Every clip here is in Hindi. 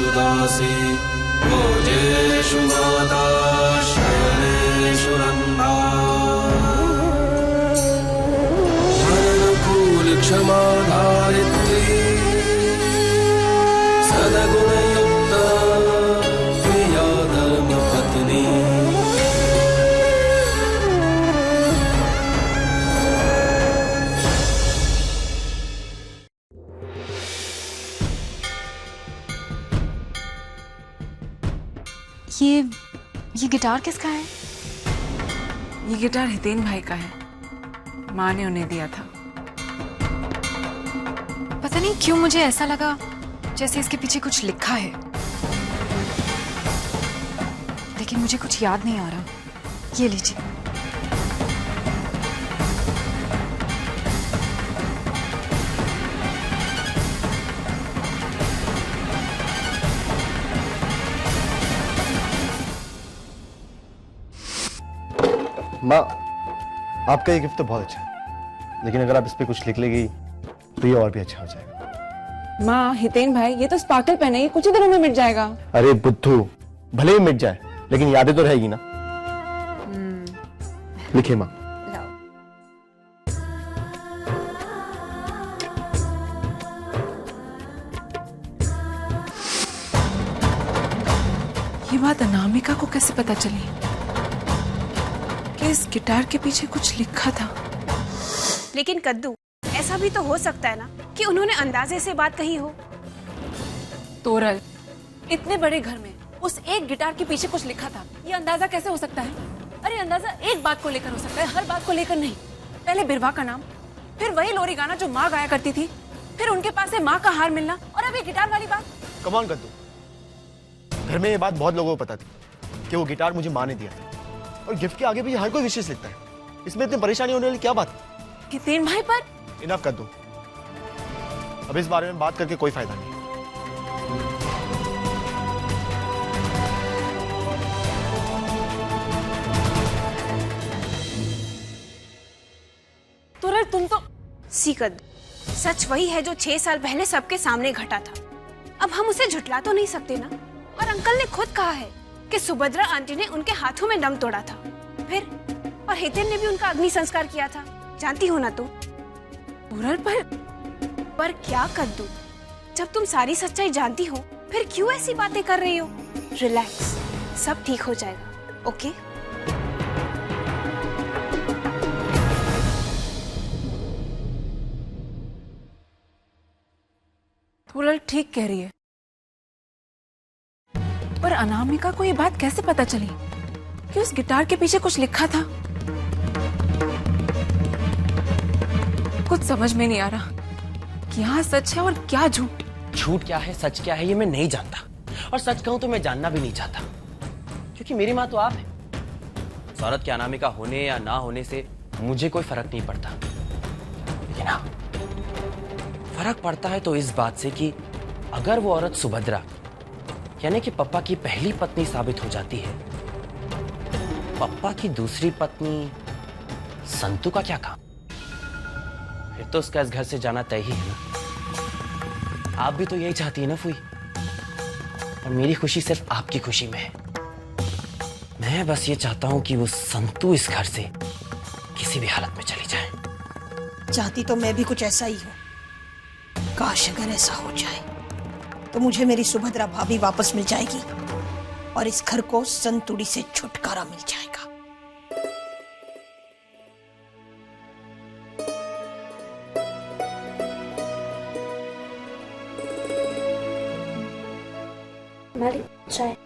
सर्वेषु दासी भोजेषु माता शयनेषु रम्भा क्षमा धारित्री सद्गुणयुक्ता प्रिया धर्मपत्नी। ये गिटार किसका है? ये गिटार हितेन भाई का है, माँ ने उन्हें दिया था। पता नहीं क्यों मुझे ऐसा लगा जैसे इसके पीछे कुछ लिखा है, लेकिन मुझे कुछ याद नहीं आ रहा। ये लीजिए। माँ, आपका ये गिफ्ट तो बहुत अच्छा है, लेकिन अगर आप इस पे कुछ लिख लेगी तो ये और भी अच्छा हो जाएगा। माँ, हितेन भाई, ये तो स्पार्कल पेन है, ये कुछ ही दिनों में मिट जाएगा। अरे बुद्धू, भले ही मिट जाए लेकिन यादें तो रहेगी ना। लिखिए माँ। ये बात अनामिका को कैसे पता चली कि इस गिटार के पीछे कुछ लिखा था? लेकिन कद्दू, ऐसा भी तो हो सकता है ना कि उन्होंने अंदाजे से बात कही हो। तोरल, इतने बड़े घर में उस एक गिटार के पीछे कुछ लिखा था, ये अंदाजा कैसे हो सकता है? अरे अंदाजा एक बात को लेकर हो सकता है, हर बात को लेकर नहीं। पहले बिरवा का नाम, फिर वही लोरी गाना जो माँ गाया करती थी, फिर उनके पास से माँ का हार मिलना, और अब ये गिटार वाली बात। कम ऑन कद्दू, घर में ये बात बहुत लोगों को पता थी कि वो गिटार मुझे माँ ने दिया था, और गिफ्ट के आगे भी हर कोई विशेष लिखता है। इसमें इतनी परेशानी होने वाली क्या बात? हितेन भाई पर इनफ कर दो, अब इस बारे में बात करके कोई फायदा नहीं। तोरल, तुम तो सी कद्दू, सच वही है जो 6 साल पहले सबके सामने घटा था। अब हम उसे झुटला तो नहीं सकते ना। और अंकल ने खुद कहा है कि सुभद्रा आंटी ने उनके हाथों में दम तोड़ा था। फिर और हितेन ने भी उनका अग्नि संस्कार किया था, जानती हो ना तुम? तोरल, पर क्या कद्दू, जब तुम सारी सच्चाई जानती हो फिर क्यों ऐसी बातें कर रही हो? रिलैक्स, सब ठीक हो जाएगा, ओके? तोरल ठीक कह रही है, पर अनामिका को ये बात कैसे पता चली कि उस गिटार के पीछे कुछ लिखा था? कुछ समझ में नहीं आ रहा, क्या सच है और क्या झूठ। झूठ क्या है, सच क्या है, ये मैं नहीं जानता, और सच कहूं तो मैं जानना भी नहीं चाहता, क्योंकि मेरी माँ तो आप है। उस औरत के अनामिका होने या ना होने से मुझे कोई फर्क नहीं पड़ता, लेकिन हाँ, फर्क पड़ता है तो इस बात से कि अगर वो औरत सुभद्रा यानी कि पप्पा की पहली पत्नी साबित हो जाती है, पप्पा की दूसरी पत्नी संतू का क्या काम? फिर तो उसका इस घर से जाना तय ही है ना। आप भी तो यही चाहती है ना फूई, और मेरी खुशी सिर्फ आपकी खुशी में है। मैं बस ये चाहता हूं कि वो संतू इस घर से किसी भी हालत में चली जाए। चाहती तो मैं भी कुछ ऐसा ही हूँ। काश अगर ऐसा हो जाए तो मुझे मेरी सुभद्रा भाभी वापस मिल जाएगी और इस घर को संतुड़ी से छुटकारा मिल जाएगा। मालिक, चाय।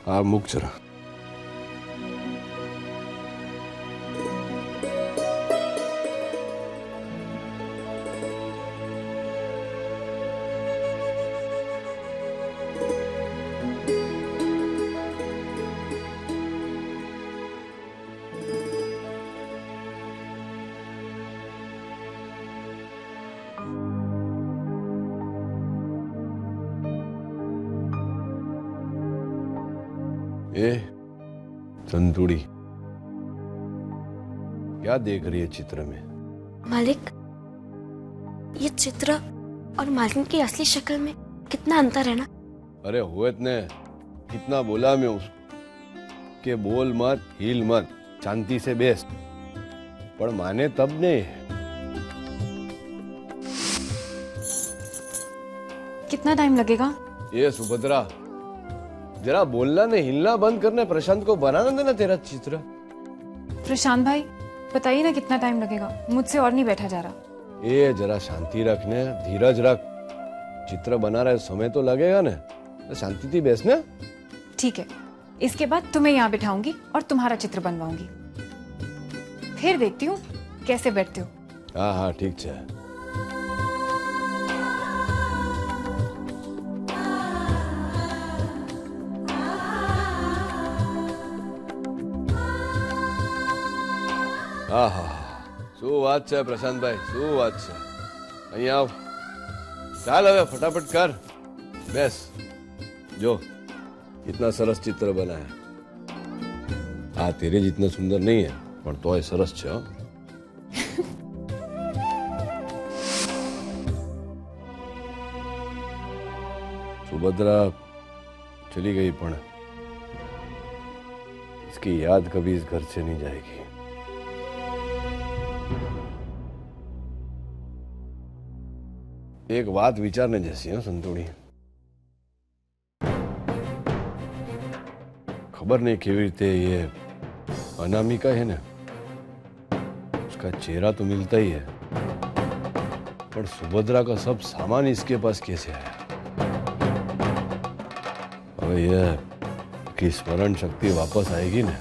हाँ, मुक जरा। ए संतुड़ी, क्या देख रही है चित्र में? मालिक, ये चित्र और मालिन की असली शक्ल में कितना अंतर है ना। अरे होत ने कितना बोला मैं उसको कि बोल मत, हिल मत, शांति से बेस, पर माने तब नहीं। कितना टाइम लगेगा? ये सुभद्रा, जरा बोलना नहीं, हिलना बंद करना, प्रशांत को बनाना देना तेरा चित्र। प्रशांत भाई बताइए ना कितना टाइम लगेगा, मुझसे और नहीं बैठा जा रहा। ये जरा शांति रखने, धीरज रख, चित्र बना रहे समय तो लगेगा ना, तो शांति थी बैसना। ठीक है, इसके बाद तुम्हें यहाँ बिठाऊंगी और तुम्हारा चित्र बनवाऊंगी, फिर देखती हूँ कैसे बैठते हो। हाँ हाँ ठीक है। हाँ हाँ શું વાત છે પ્રશાંતભાઈ, શું વાત છે? અહીંયા આવ, ચાલ હવે ફટાફટ કર, બેસ। जो इतना सरस चित्र बनाया, हाँ तेरे जितना सुंदर नहीं है पर तो सरस છે। हाँ? सुभद्रा चली गई पण इसकी याद कभी इस घर से नहीं जाएगी। एक बात विचारने जैसी है संतोड़ी, खबर नहीं केवी रीते ये अनामिका है ना, उसका चेहरा तो मिलता ही है, पर सुभद्रा का सब सामान इसके पास कैसे आया? अब ये कि स्मरण शक्ति वापस आएगी ना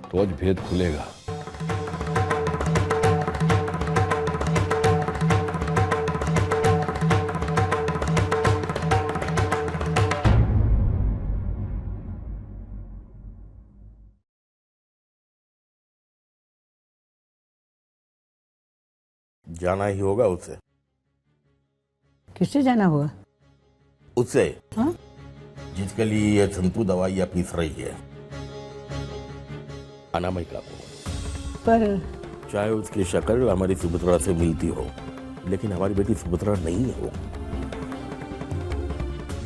तो आज भेद खुलेगा। जाना ही होगा उससे। किससे जाना होगा? उससे। हाँ? जिसके लिए ये संतु दवाइयाँ पीस रही है, अनामिका को। पर चाहे उसकी शक्ल हमारी सुभद्रा से मिलती हो, लेकिन हमारी बेटी सुभद्रा नहीं है वो।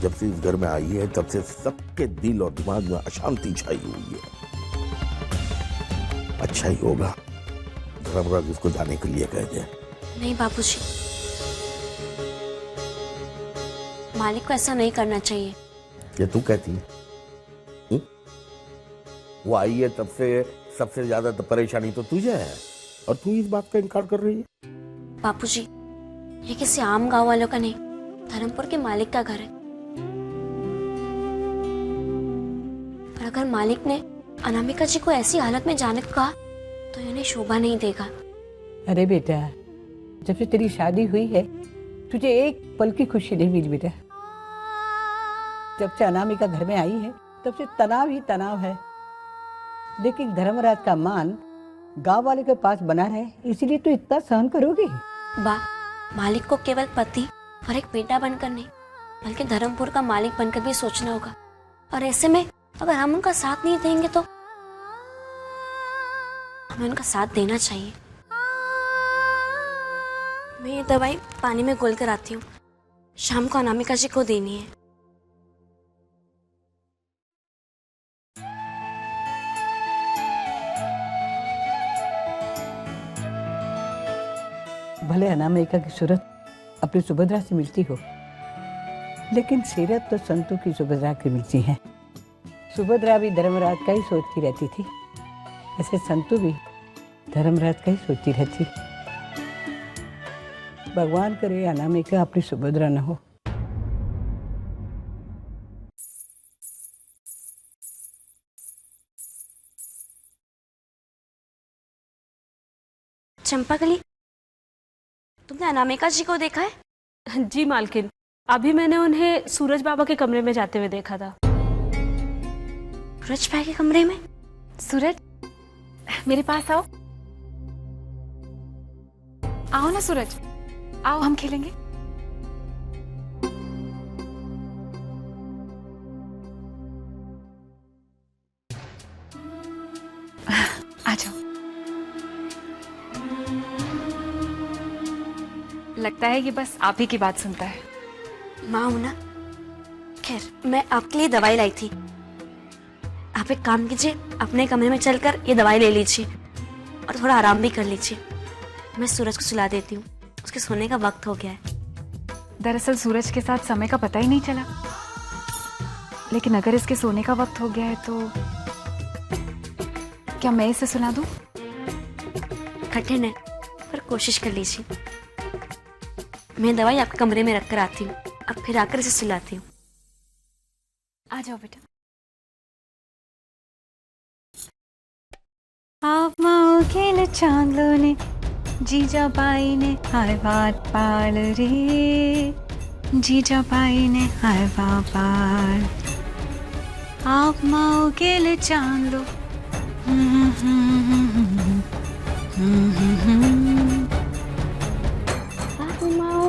जब से इस घर में आई है तब से सबके दिल और दिमाग में अशांति छाई हुई है। अच्छा ही होगा धर्मराज उसको जाने के लिए कह दे। नहीं बाबूजी, मालिक को ऐसा नहीं करना चाहिए। ये तू कहती है? वो आई है तब से सबसे ज्यादा तो परेशानी तो तुझे है, और तू इस बात का इनकार कर रही है। बाबूजी, ये किसी आम गांव वालों का नहीं, धर्मपुर के मालिक का घर है। और अगर मालिक ने अनामिका जी को ऐसी हालत में जाने को कहा तो इन्हें शोभा नहीं देगा। अरे बेटा, जब से तेरी शादी हुई है तुझे एक पल की खुशी नहीं मिली बेटा। जब से अनामिका घर में आई है तब से तनाव ही तनाव है। लेकिन धर्मराज का मान गांव वाले के पास बना रहे, इसलिए तो इतना सहन करोगी। मालिक को केवल पति और एक बेटा बनकर नहीं, बल्कि धर्मपुर का मालिक बनकर भी सोचना होगा। और ऐसे में अगर हम उनका साथ नहीं देंगे तो हमें उनका साथ देना चाहिए। मैं ये दवाई पानी में घोल कर आती हूँ, शाम को अनामिका जी को देनी है। भले अनामिका की सूरत अपनी सुभद्रा से मिलती हो, लेकिन सीरत तो संतु की सुभद्रा की मिलती है। सुभद्रा भी धर्मराज का ही सोचती रहती थी, ऐसे संतु भी धर्मराज का ही सोचती रहती। भगवान करे अनामिका अपनी सुभद्रा न हो। चंपाकली, तुमने अनामिका जी को देखा है? जी मालकिन, अभी मैंने उन्हें सूरज बाबा के कमरे में जाते हुए देखा था। सूरज भाई के कमरे में? सूरज, मेरे पास आओ। आओ ना सूरज, आओ हम खेलेंगे। आ जाओ। लगता है कि बस आप ही की बात सुनता है। माँ हूं ना, खैर, मैं आपके लिए दवाई लाई थी। आप एक काम कीजिए, अपने कमरे में चलकर ये दवाई ले लीजिए और थोड़ा आराम भी कर लीजिए। मैं सूरज को सुला देती हूँ, उसके सोने का वक्त हो गया है। दरअसल सूरज के साथ समय का पता ही नहीं चला, लेकिन अगर इसके सोने का वक्त हो गया है तो क्या मैं इसे सुला दूं? कठिन है, पर कोशिश कर लीजिए। मैं दवाई आपके कमरे में रख कर आती हूँ, अब फिर आकर इसे सुलाती हूँ। आ जाओ बेटा। आप माओ खेल चांदलो ने जीजा बाई ने हाय बात पाल रे, जीजा बाई ने हाय पाल। आप माओ खेल चांदलो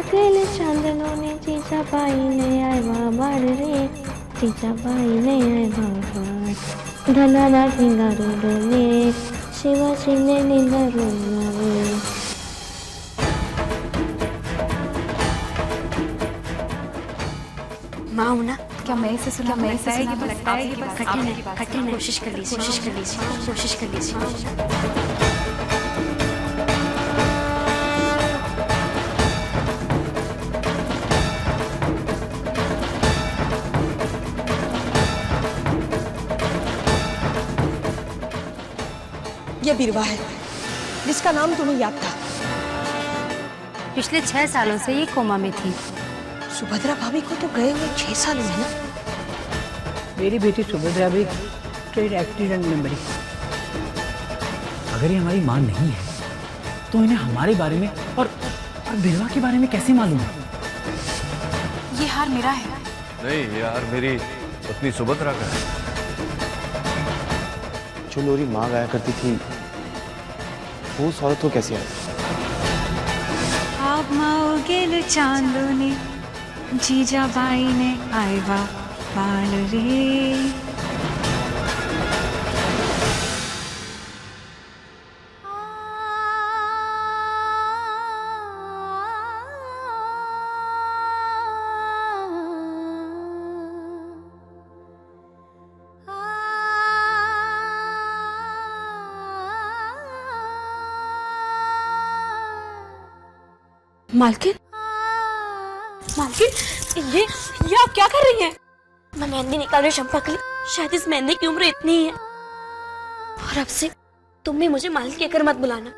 केले चांदनों ने जीजा बाई ने आए बाबार रे, जीजा बाई ने आए बाबार। धनाना सिंगारो डोले, शिवा सिंह निंगारो रे। माँ ना, क्या मैं इसे सुना? मैं इसे सुना? कठिन है, कोशिश कर लीजिए, कोशिश कर लीजिए। ये बिरवा है जिसका नाम तुम्हें याद था। पिछले 6 सालों से ये कोमा में थी। सुभद्रा भाभी को तो गए हुए 6 साल हुए ना। मेरी बेटी सुभद्रा भी ट्रेन एक्सीडेंट में मरी। अगर ये हमारी मां नहीं है तो इन्हें हमारे बारे में और बिरवा के बारे में कैसे मालूम है? ये हार मेरा है। नहीं, ये हार मेरी पत्नी सुभद्रा का है। जो लोरी माँ गाया करती थी वो उस औरत को कैसे आई? आप माओ गेल चांदो ने जीजा बाई ने आएवा पाल रे। मालकिन, ये आप क्या कर रही हैं? मैं मेहंदी निकाल रही चंपा के लिए। शायद इस मेहंदी की उम्र इतनी ही है। और अब से तुम भी मुझे मालकिन कहकर मत बुलाना।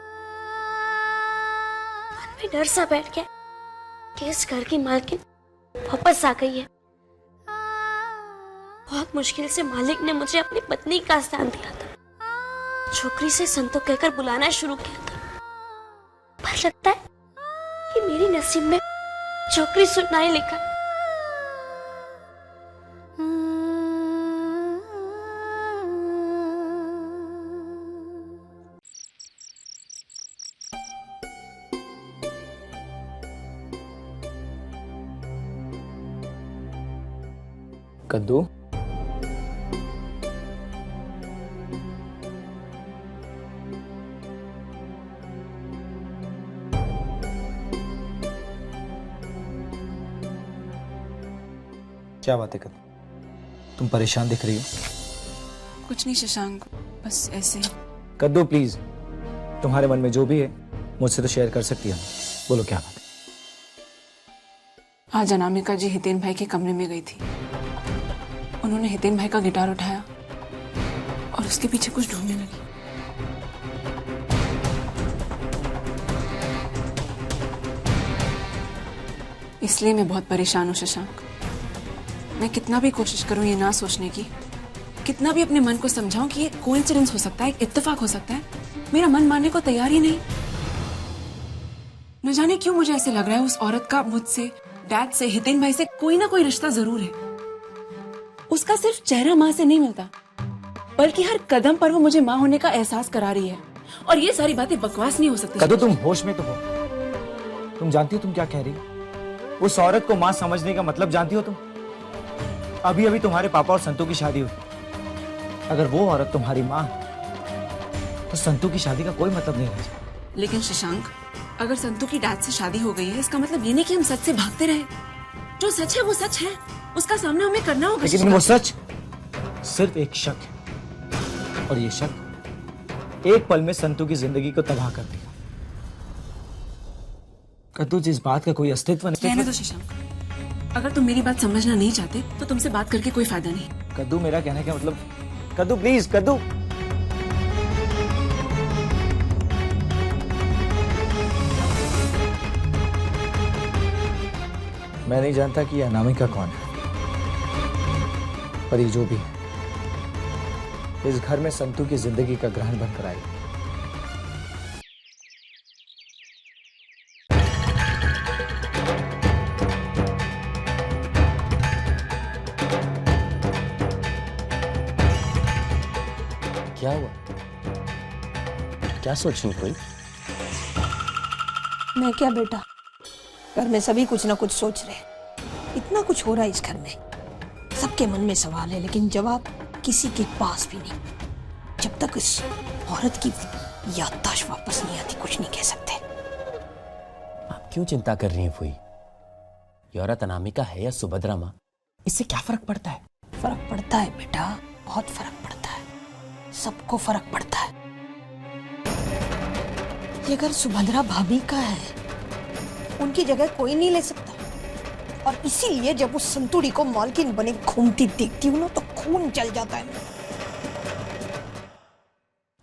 मन में डर सा बैठ गया कि इस घर की मालकिन वापस आ गई है। बहुत मुश्किल से मालिक ने मुझे अपनी पत्नी का स्थान दिया था। छोकरी से संतो कहकर बुलाना शुरू किया था। पर लगता है कि मेरी नसीब में छोकरी सुनाई लिखा। कद्दू, क्या बात है कद्दू? तुम परेशान दिख रही हो। कुछ नहीं शशांक, बस ऐसे ही। कद्दू प्लीज, तुम्हारे मन में जो भी है मुझसे तो शेयर कर सकती है। बोलो क्या बात है? आज अनामिका जी हितेन भाई के कमरे में गई थी। उन्होंने हितेन भाई का गिटार उठाया और उसके पीछे कुछ ढूंढने लगी। इसलिए मैं बहुत परेशान हूँ शशांक। मैं कितना भी कोशिश करूं ये ना सोचने की, कितना भी अपने मन को समझाऊं कि ये कोइंसिडेंस हो सकता है, एक इत्तेफाक हो सकता है, मेरा मन मानने को तैयार ही नहीं। न जाने क्यों मुझे ऐसे लग रहा है उस औरत का मुझसे, डैड से, हितेन भाई से कोई ना कोई रिश्ता जरूर है। उसका सिर्फ चेहरा माँ से नहीं मिलता, बल्कि हर कदम पर वो मुझे माँ होने का एहसास करा रही है। और ये सारी बातें बकवास नहीं हो सकती। कद्दू तुम होश में तो हो? तुम जानती हो तुम क्या कह रही हो? उस औरत को माँ समझने का मतलब जानती हो तुम? अभी अभी तुम्हारे पापा और संतू की शादी हुई। अगर वो औरत तुम्हारी माँ तो संतू की शादी का कोई मतलब नहीं रह जाए। लेकिन शशांक, अगर संतू की डैड से शादी हो गई है, इसका मतलब ये नहीं कि हम सच से भागते रहे। जो सच है वो सच है। उसका सामना हमें करना होगा। लेकिन वो सच सिर्फ एक शक है, और ये शक एक पल में संतू की जिंदगी को तबाह कर देगा। कद्दू, जिस बात का कोई अस्तित्व नहीं। रहने दो शशांक, अगर तुम मेरी बात समझना नहीं चाहते तो तुमसे बात करके कोई फायदा नहीं। कद्दू, मेरा कहने का मतलब, कद्दू प्लीज, कद्दू। मैं नहीं जानता कि यह अनामिका कौन है, पर ये जो भी है इस घर में संतू की जिंदगी का ग्रहण बनकर आई। क्या हुआ? क्या सोच रही हुई? मैं क्या बेटा, घर में सभी कुछ ना कुछ सोच रहे हैं। इतना कुछ हो रहा है इस घर में, सबके मन में सवाल है लेकिन जवाब किसी के पास भी नहीं। जब तक इस औरत की याददाश्त वापस नहीं आती कुछ नहीं कह सकते। आप क्यों चिंता कर रही हैं फुई? ये औरत अनामिका है या सुभद्रा माँ, इससे क्या फर्क पड़ता है? फर्क पड़ता है बेटा, बहुत फर्क पड़ता है, सबको फर्क पड़ता है। ये घर सुभद्रा भाभी का है, उनकी जगह कोई नहीं ले सकता। और इसीलिए जब उस संतुड़ी को मालकिन बने घूमती देखती हूँ ना तो खून जल जाता है।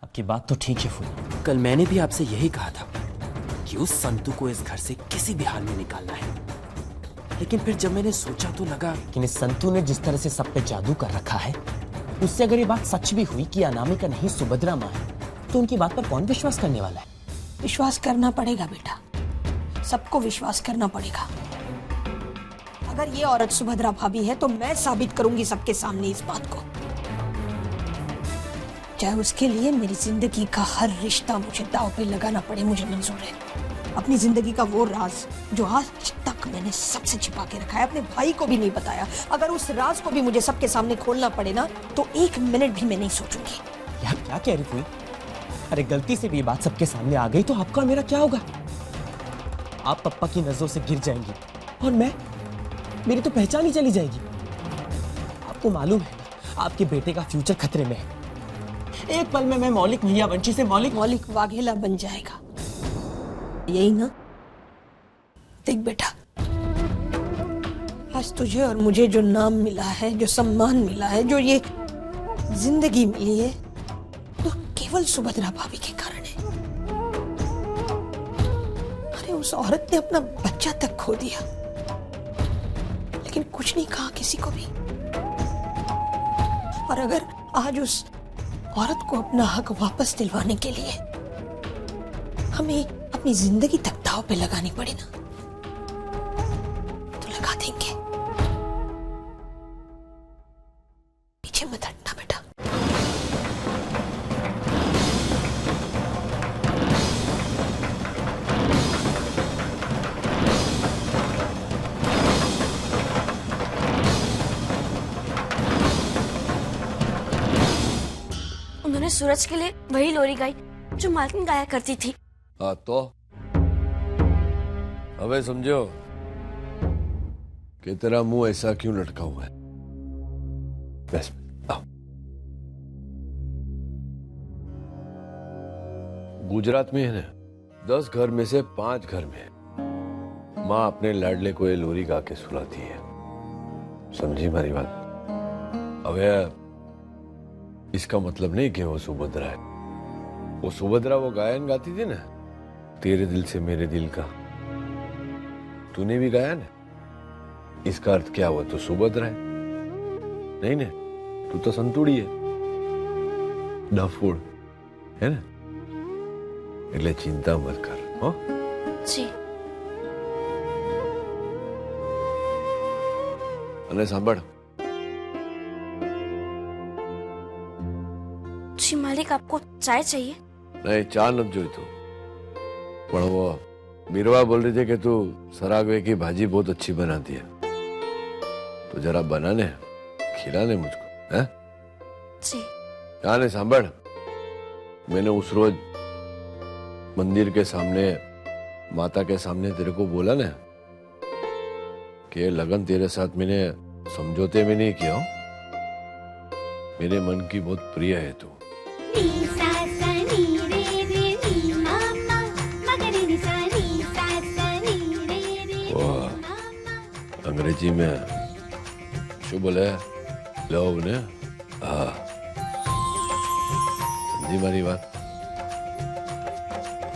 आपकी बात तो ठीक है फुई, कल मैंने भी आपसे यही कहा था कि उस संतू को इस घर से किसी भी हाल में निकालना है। लेकिन फिर जब मैंने सोचा तो लगा कि इस संतू ने जिस तरह से सब पे जादू कर रखा है, उससे अगर ये बात सच भी हुई कि अनामिका नहीं सुभद्रा माँ है, तो उनकी बात पर कौन विश्वास करने वाला है? विश्वास करना पड़ेगा बेटा, सबको विश्वास करना पड़ेगा। अगर ये औरत सुभद्रा भाभी है तो मैं साबित करूंगी सबके सामने इस बात को, चाहे उसके लिए मेरी जिंदगी का हर रिश्ता मुझे दांव पे लगाना पड़े, मुझे मंजूर है। अपनी जिंदगी का वो राज जो आज तक मैंने सबसे छिपा के रखा है, अपने भाई को भी नहीं बताया, अगर उस राज को भी मुझे सबके सामने खोलना पड़े ना तो 1 मिनट भी मैं नहीं सोचूंगी। यार क्या कह रही हुई? अरे गलती से भी ये बात सबके सामने आ गई तो आपका और मेरा क्या होगा? आप पप्पा की नजरों से गिर जाएंगी और मेरी तो पहचान ही चली जाएगी। आपको मालूम है आपके बेटे का फ्यूचर खतरे में है। एक पल में मैं मौलिक भैया वंशी से मौलिक वाघेला बन जाएगा, यही ना? देख बेटा, आज तुझे और मुझे जो नाम मिला है, जो सम्मान मिला है, जो ये जिंदगी मिली है, तो केवल सुभद्रा भाभी के कारण है। अरे उस औरत ने अपना बच्चा तक खो दिया लेकिन कुछ नहीं कहा किसी को भी। और अगर आज उस औरत को अपना हक वापस दिलवाने के लिए हमें अपनी जिंदगी तक दांव पे लगानी पड़ी ना तो लगा देंगे। पीछे मत हटना बेटा। उन्होंने सूरज के लिए वही लोरी गाई जो मालकिन गाया करती थी। हाँ तो अबे समझो कि तेरा मुंह ऐसा क्यों लटका हुआ है? बस आओ। गुजरात में है ना, 10 घर में से 5 घर में माँ अपने लाडले को ये लोरी गा के सुलाती है। समझी हमारी बात? अबे इसका मतलब नहीं कि वो सुभद्रा है। वो सुभद्रा वो गायन गाती थी ना, तेरे दिल से मेरे दिल का, तूने भी गाया ना, इसका अर्थ क्या हुआ? तो सुभद्रा है नहीं ना, तू तो संतुड़ी है, डफूड़ है ना। એટલે चिंता मत कर। हो जी। અને સાંભળ, जी मालिक, आपको चाय चाहिए? नहीं चाय न जोईतो, पर वो बीरवा बोल रही थी कि तू सरागवे की भाजी बहुत अच्छी बनाती है, तो जरा बनाने खिलाने मुझको, हैं? जी। यानी सांभड़, मैंने उस रोज मंदिर के सामने माता के सामने तेरे को बोला ना कि लगन तेरे साथ मैंने समझौते में नहीं किया हूं। मेरे मन की बहुत प्रिय है तू। अंग्रेजी में शू बोले लव ने? हाँ, समझी मारी बात?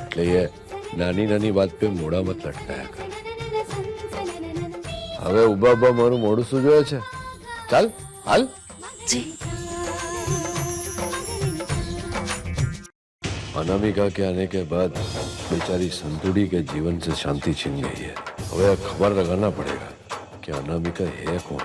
એટલે એ નાની નાની વાત पे મોડા મત લટકાયા કર। હવે ઉભા ઉભા મારું મોડું શું જોયે છે? ચાલ હાલ। अनामिका के आने के बाद बेचारी संतुड़ी के जीवन से शांति छिन गई है। अब खबर लगाना पड़ेगा कि अनामिका है कौन।